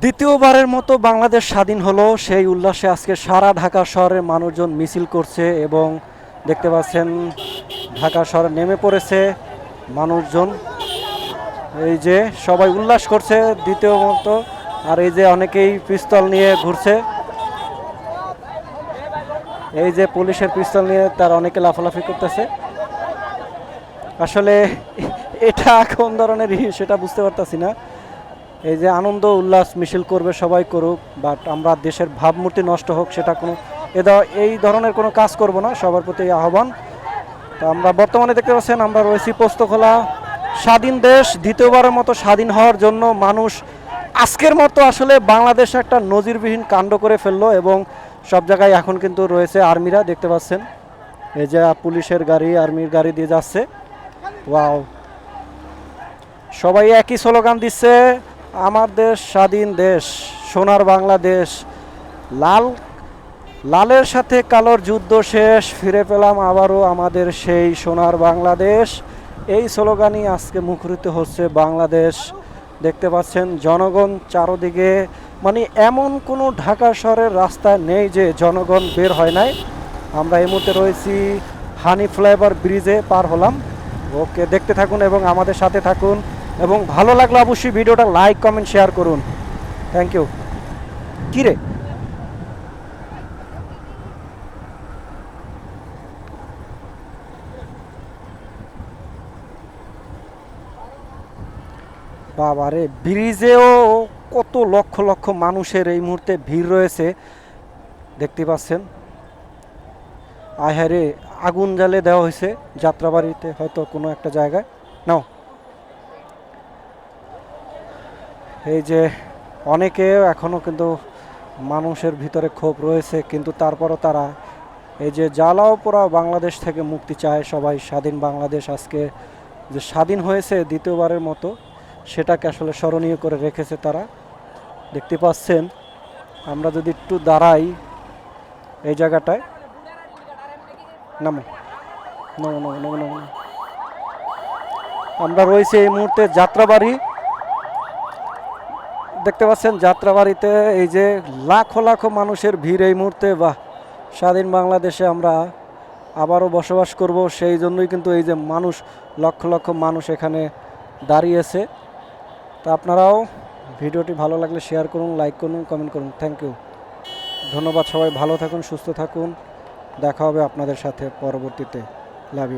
দ্বিতীয়বারের মতো বাংলাদেশ স্বাধীন হলো, সেই উল্লাসে আজকে সারা ঢাকা শহরের মানুষজন মিছিল করছে এবং দেখতে পাচ্ছেন ঢাকা শহরে নেমে পড়েছে মানুষজন। এই যে সবাই উল্লাস করছে দ্বিতীয় মতো, আর এই যে অনেকেই পিস্তল নিয়ে ঘুরছে, এই যে পুলিশের পিস্তল নিয়ে তার অনেকে লাফালাফি করতেছে। আসলে এটা কোন ধরনের সেটা বুঝতে পারতাছি না। এই যে আনন্দ উল্লাস মিছিল করবে সবাই করুক, বাট আমরা দেশের ভাবমূর্তি নষ্ট হোক সেটা কোনো এই ধরনের কোনো কাজ করব না, সবার প্রতি আহ্বান। তো আমরা বর্তমানে দেখতে পাচ্ছেন আমরা রয়েছি পোস্তখোলা। স্বাধীন দেশ দ্বিতীয়বারের মতো স্বাধীন হওয়ার জন্য মানুষ আজকের মতো আসলে বাংলাদেশে একটা নজিরবিহীন কাণ্ড করে ফেললো এবং সব জায়গায় এখন কিন্তু রয়েছে আর্মিরা, দেখতে পাচ্ছেন এই যে পুলিশের গাড়ি আর্মির গাড়ি দিয়ে যাচ্ছে। ওয়াও, সবাই একই স্লোগান দিচ্ছে, আমার দেশ স্বাধীন দেশ, সোনার বাংলাদেশ, লাল লালের সাথে কালোর যুদ্ধ শেষ, ফিরে পেলাম আবারও আমাদের সেই সোনার বাংলাদেশ। এই স্লোগানই আজকে মুখরিত হচ্ছে বাংলাদেশ। দেখতে পাচ্ছেন জনগণ চারদিকে, মানে এমন কোনো ঢাকা শহরের রাস্তায় নেই যে জনগণ বের হয় নাই। আমরা এই মুহূর্তে রয়েছি হানি ফ্লাইওভার ব্রিজে পার হলাম। ওকে, দেখতে থাকুন এবং আমাদের সাথে থাকুন, এবং ভালো লাগলে অবশ্যই ভিডিওটা লাইক কমেন্ট শেয়ার করুন। Thank you. কিরে বাবারে, ব্রিজেও কত লক্ষ লক্ষ মানুষের এই মুহূর্তে ভিড় রয়েছে, দেখতে পাচ্ছেন। আহারে, আগুন জ্বালে দেওয়া হয়েছে যাত্রাবাড়িতে, হয়তো কোনো একটা জায়গায়। নাও, এই যে অনেকে এখনও কিন্তু মানুষের ভিতরে ক্ষোভ রয়েছে, কিন্তু তারপরও তারা এই যে জ্বালাও পোড়া বাংলাদেশ থেকে মুক্তি চায় সবাই। স্বাধীন বাংলাদেশ আজকে যে স্বাধীন হয়েছে দ্বিতীয়বারের মতো, সেটাকে আসলে স্মরণীয় করে রেখেছে তারা, দেখতে পাচ্ছেন। আমরা যদি একটু দাঁড়াই এই জায়গাটায়, নামো নামো নামো নামো নামো, আমরা রয়েছে এই মুহূর্তে যাত্রাবাড়ি, দেখতে পাচ্ছেন যাত্রাবাড়িতে এই যে লাখো লাখো মানুষের ভিড় এই মুহূর্তে। বাহ, স্বাধীন বাংলাদেশে আমরা আবারও বসবাস করব, সেই জন্যই কিন্তু এই যে মানুষ, লক্ষ লক্ষ মানুষ এখানে দাঁড়িয়েছে। তা আপনারাও ভিডিওটি ভালো লাগলে শেয়ার করুন, লাইক করুন, কমেন্ট করুন। থ্যাংক ইউ, ধন্যবাদ। সবাই ভালো থাকুন, সুস্থ থাকুন, দেখা হবে আপনাদের সাথে পরবর্তীতে। Love you.